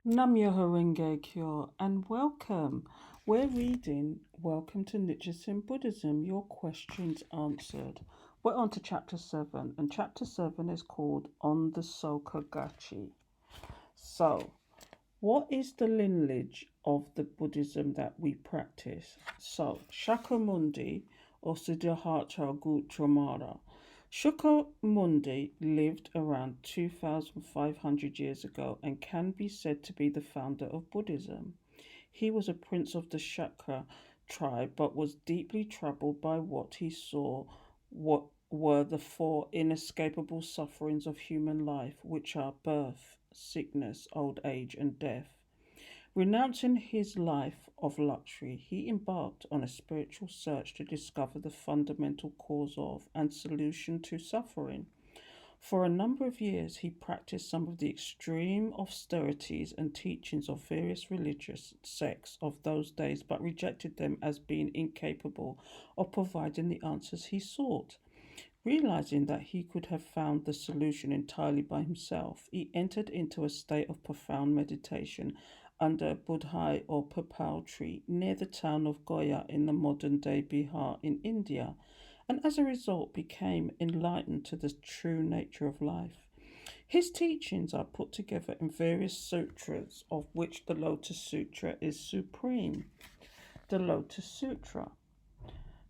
Nam-Myoho-Renge-Kyo and welcome. We're reading Welcome to Nichiren Buddhism, Your Questions Answered. We're on to Chapter 7, and Chapter 7 is called On the Soka Gakkai. So, what is the lineage of the Buddhism that we practice? So, Shakyamuni or Siddhartha Gautama. Shakyamuni lived around 2,500 years ago and can be said to be the founder of Buddhism. He was a prince of the Shakya tribe but was deeply troubled by what he saw what were the four inescapable sufferings of human life, which are birth, sickness, old age, and death. Renouncing his life of luxury, he embarked on a spiritual search to discover the fundamental cause of and solution to suffering. For a number of years, he practiced some of the extreme austerities and teachings of various religious sects of those days, but rejected them as being incapable of providing the answers he sought. Realizing that he could have found the solution entirely by himself, he entered into a state of profound meditation under a Budhai or papal tree near the town of Goya in the modern day Bihar in India, and as a result became enlightened to the true nature of life. His teachings are put together in various sutras, of which the Lotus Sutra is supreme. The Lotus Sutra.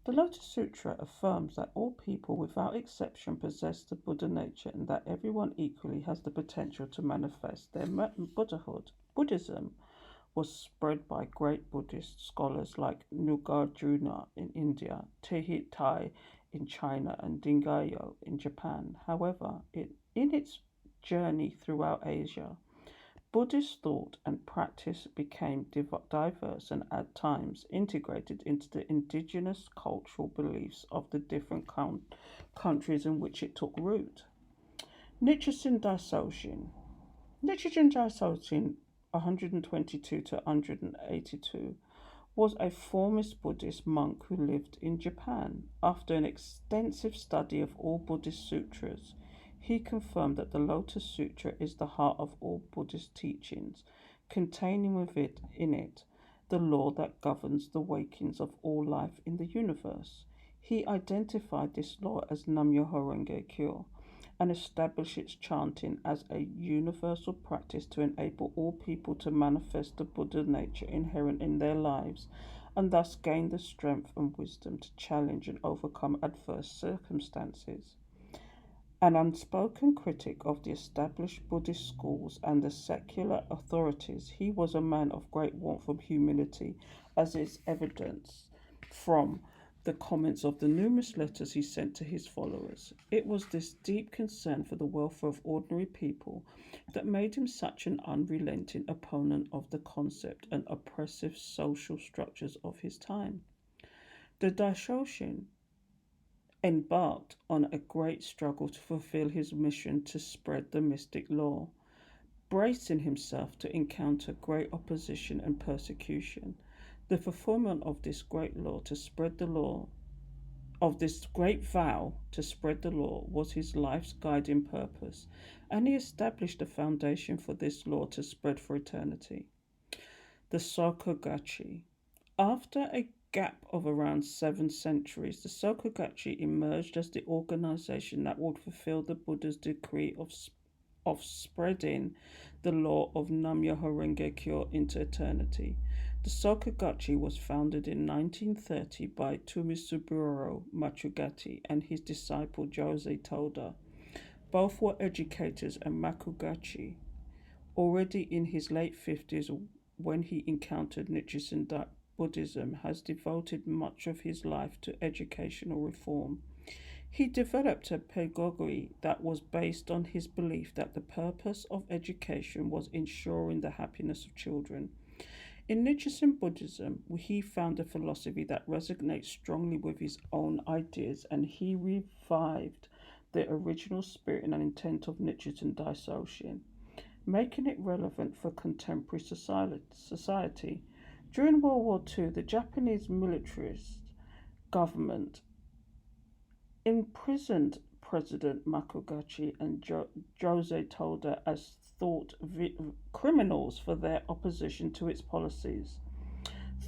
The Lotus Sutra affirms that all people without exception possess the Buddha nature and that everyone equally has the potential to manifest their Buddhahood. Buddhism was spread by great Buddhist scholars like Nagarjuna in India, Tehitai in China, and Dingayo in Japan. However, in its journey throughout Asia, Buddhist thought and practice became diverse and at times integrated into the indigenous cultural beliefs of the different countries in which it took root. Nichiren Daishonin. Nichiren Daishonin, 122 to 182, was a formist Buddhist monk who lived in Japan. After an extensive study of all Buddhist sutras, he confirmed that the Lotus Sutra is the heart of all Buddhist teachings, containing in it the law that governs the workings of all life in the universe. He identified this law as nam-myoho-renge-kyo and established its chanting as a universal practice to enable all people to manifest the Buddha nature inherent in their lives and thus gain the strength and wisdom to challenge and overcome adverse circumstances. An unspoken critic of the established Buddhist schools and the secular authorities, he was a man of great warmth and humility, as is evidenced from the comments of the numerous letters he sent to his followers. It was this deep concern for the welfare of ordinary people that made him such an unrelenting opponent of the concept and oppressive social structures of his time. The Daishonin embarked on a great struggle to fulfill his mission to spread the mystic law, bracing himself to encounter great opposition and persecution. The fulfillment of this great law to spread the law, of this great vow to spread the law, was his life's guiding purpose, and he established a foundation for this law to spread for eternity. The Soka Gakkai. After a gap of around 7 centuries, the Soka Gakkai emerged as the organization that would fulfill the Buddha's decree of spreading the law of Nam-Myoho-Renge-Kyo into eternity. The Soka Gakkai was founded in 1930 by Tomisuburo Machugati and his disciple Jose Toda. Both were educators, and Makugachi, already in his late 50s when he encountered Nichiren Buddhism, has devoted much of his life to educational reform. He developed a pedagogy that was based on his belief that the purpose of education was ensuring the happiness of children. In Nichiren Buddhism, he found a philosophy that resonates strongly with his own ideas, and he revived the original spirit and intent of Nichiren Daishonin, making it relevant for contemporary society. During World War II, the Japanese militarist government imprisoned President Makugachi and Jose Toda as thought criminals for their opposition to its policies.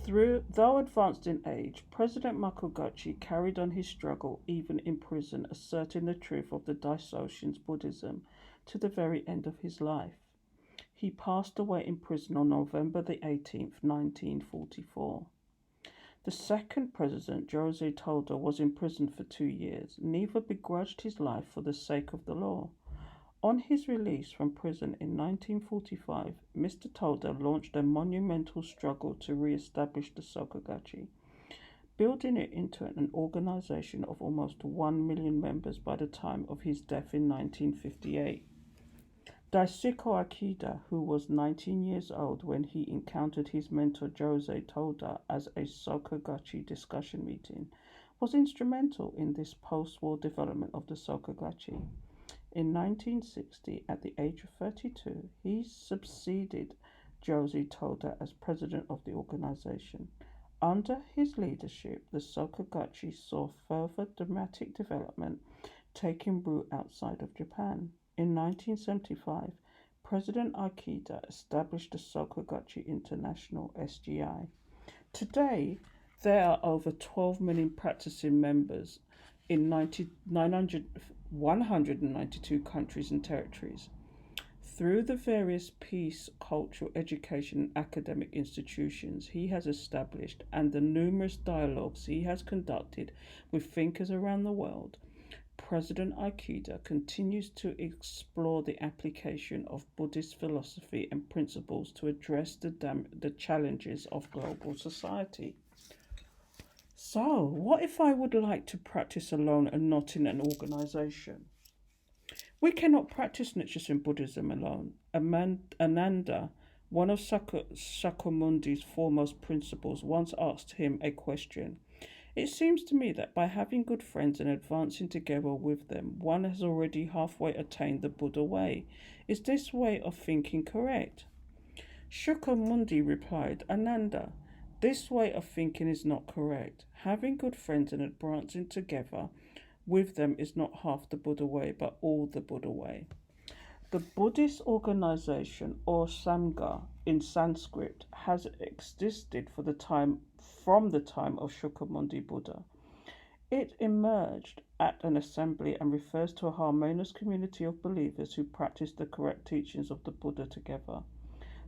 Though advanced in age, President Makugachi carried on his struggle even in prison, asserting the truth of the Daishonin's Buddhism to the very end of his life. He passed away in prison on November the 18th, 1944. The second president, Jose Toda, was imprisoned for 2 years. Neither begrudged his life for the sake of the law. On his release from prison in 1945, Mr. Toda launched a monumental struggle to re-establish the Soka Gakkai, building it into an organization of almost 1 million members by the time of his death in 1958. Daisuke Akida, who was 19 years old when he encountered his mentor Jose Toda at a Soka Gakkai discussion meeting, was instrumental in this post-war development of the Soka Gakkai. In 1960, at the age of 32, he succeeded Jose Toda as president of the organization. Under his leadership, the Soka Gakkai saw further dramatic development taking root outside of Japan. In 1975, President Akida established the Soka Gakkai International (SGI). Today, there are over 12 million practicing members in 192 countries and territories. Through the various peace, cultural, education, and academic institutions he has established and the numerous dialogues he has conducted with thinkers around the world, President Akida continues to explore the application of Buddhist philosophy and principles to address the challenges of global society. So, what if I would like to practice alone and not in an organization? We cannot practice Nichiren Buddhism alone. Ananda, one of Shakyamuni's foremost principles, once asked him a question. It seems to me that by having good friends and advancing together with them, one has already halfway attained the Buddha way. Is this way of thinking correct? Shakyamuni replied, Ananda, this way of thinking is not correct. Having good friends and advancing together with them is not half the Buddha way, but all the Buddha way. The Buddhist organization, or Sangha in Sanskrit, has existed from the time of Shakyamuni Buddha. It emerged at an assembly and refers to a harmonious community of believers who practice the correct teachings of the Buddha together.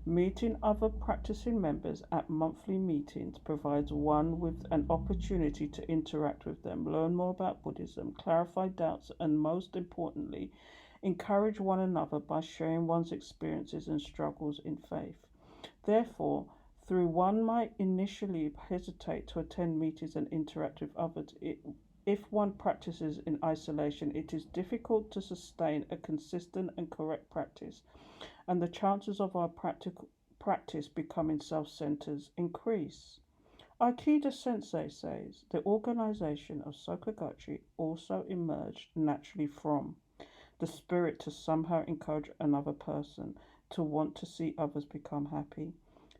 Meeting other practicing members at monthly meetings provides one with an opportunity to interact with them, learn more about Buddhism, clarify doubts, and most importantly, encourage one another by sharing one's experiences and struggles in faith. Therefore, though one might initially hesitate to attend meetings and interact with others, if one practices in isolation, it is difficult to sustain a consistent and correct practice, and the chances of our practice becoming self-centered increase. Akida Sensei says the organization of Soka Gakkai also emerged naturally from the spirit to somehow encourage another person to want to see others become happy.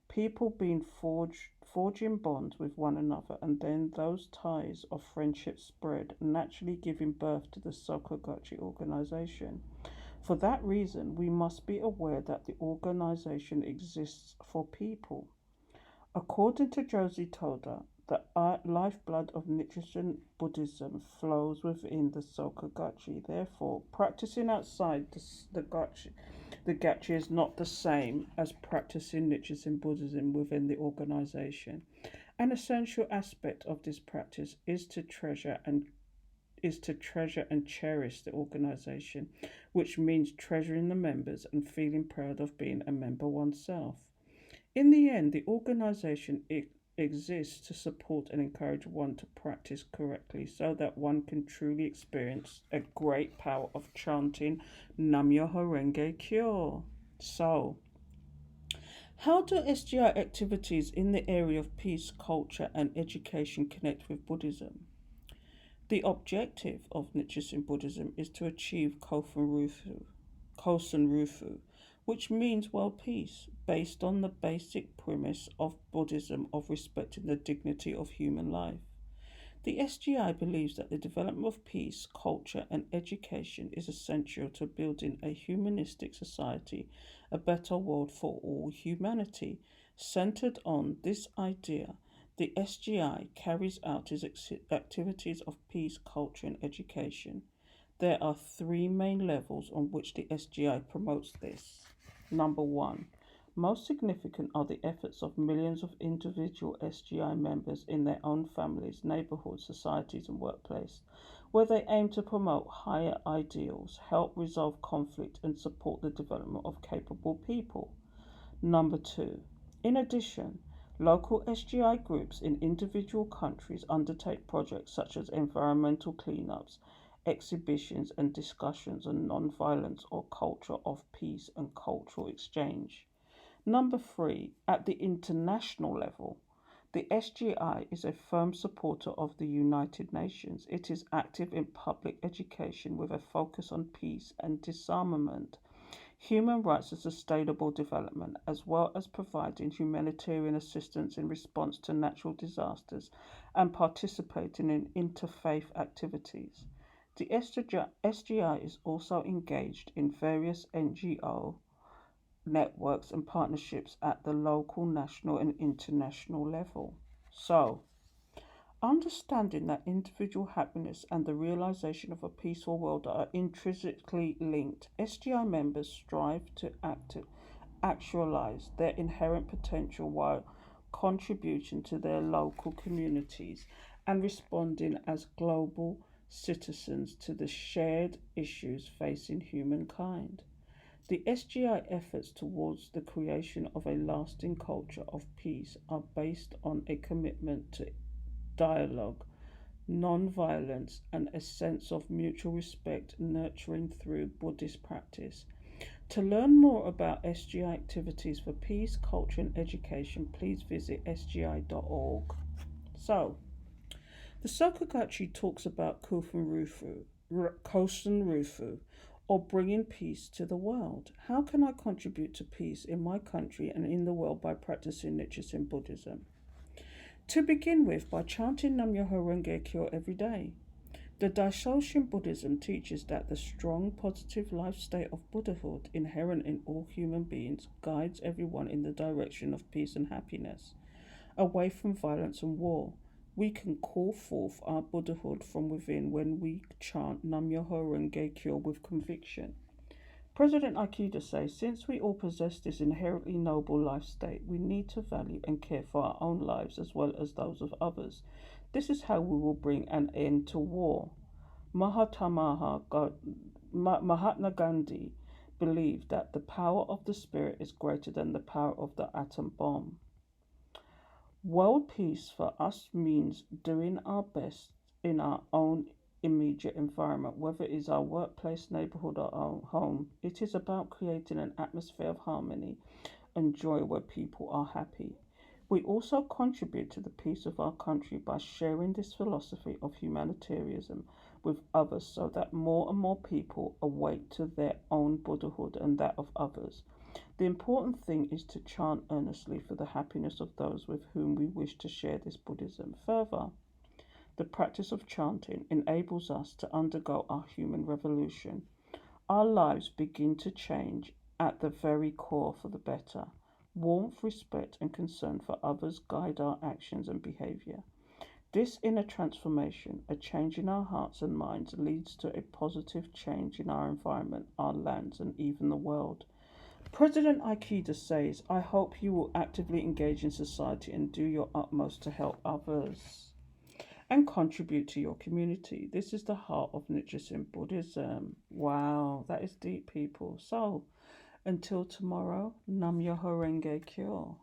People being forging bonds with one another, and then those ties of friendship spread, naturally giving birth to the Soka Gakkai organization. For that reason, we must be aware that the organization exists for people. According to Jose Toda, the lifeblood of Nichiren Buddhism flows within the Soka Gakkai. Therefore, practicing outside the Gakkai is not the same as practicing Nichiren Buddhism within the organization. An essential aspect of this practice is to treasure and cherish the organization, which means treasuring the members and feeling proud of being a member oneself. In the end, the organization exists to support and encourage one to practice correctly so that one can truly experience a great power of chanting Nam-Myoho-Renge-Kyo. So, how do SGI activities in the area of peace, culture, and education connect with Buddhism? The objective of Nichiren Buddhism is to achieve Kosen Rufu, which means world peace, based on the basic premise of Buddhism of respecting the dignity of human life. The SGI believes that the development of peace, culture, and education is essential to building a humanistic society, a better world for all humanity. Centered on this idea, the SGI carries out its activities of peace, culture, and education. There are three main levels on which the SGI promotes this. Number one, most significant are the efforts of millions of individual SGI members in their own families, neighborhoods, societies, and workplace, where they aim to promote higher ideals, help resolve conflict, and support the development of capable people. Number two, in addition, local SGI groups in individual countries undertake projects such as environmental cleanups, exhibitions, and discussions on non-violence or culture of peace and cultural exchange. Number three, at the international level, the SGI is a firm supporter of the United Nations. It is active in public education with a focus on peace and disarmament, human rights and sustainable development, as well as providing humanitarian assistance in response to natural disasters and participating in interfaith activities. The SGI is also engaged in various NGO networks and partnerships at the local, national, and international level. So, understanding that individual happiness and the realization of a peaceful world are intrinsically linked, SGI members strive to actualize their inherent potential while contributing to their local communities and responding as global citizens to the shared issues facing humankind. The SGI efforts towards the creation of a lasting culture of peace are based on a commitment to dialogue, non-violence, and a sense of mutual respect nurturing through Buddhist practice. To learn more about SGI activities for peace, culture, and education, please visit sgi.org. So, the Soka Gakkai talks about Kosen Rufu, or bringing peace to the world. How can I contribute to peace in my country and in the world by practicing Nichiren Buddhism? To begin with, by chanting Nam-Myoho-Renge-Kyo every day. The Daishonin Buddhism teaches that the strong, positive life state of Buddhahood inherent in all human beings guides everyone in the direction of peace and happiness, away from violence and war. We can call forth our Buddhahood from within when we chant Nam-Myoho-Renge-Kyo with conviction. President Aikida says, since we all possess this inherently noble life state, we need to value and care for our own lives as well as those of others. This is how we will bring an end to war. Mahatma Gandhi believed that the power of the spirit is greater than the power of the atom bomb. World peace for us means doing our best in our own immediate environment, whether it is our workplace, neighborhood, or our home. It is about creating an atmosphere of harmony and joy where people are happy. We also contribute to the peace of our country by sharing this philosophy of humanitarianism with others so that more and more people awake to their own Buddhahood and that of others. The important thing is to chant earnestly for the happiness of those with whom we wish to share this Buddhism. Further, the practice of chanting enables us to undergo our human revolution. Our lives begin to change at the very core for the better. Warmth, respect, and concern for others guide our actions and behavior. This inner transformation, a change in our hearts and minds, leads to a positive change in our environment, our lands, and even the world. President Aikida says, I hope you will actively engage in society and do your utmost to help others and contribute to your community. This is the heart of Nichiren Buddhism. Wow, that is deep, people. So, until tomorrow, Nam-Myoho-Renge-Kyo.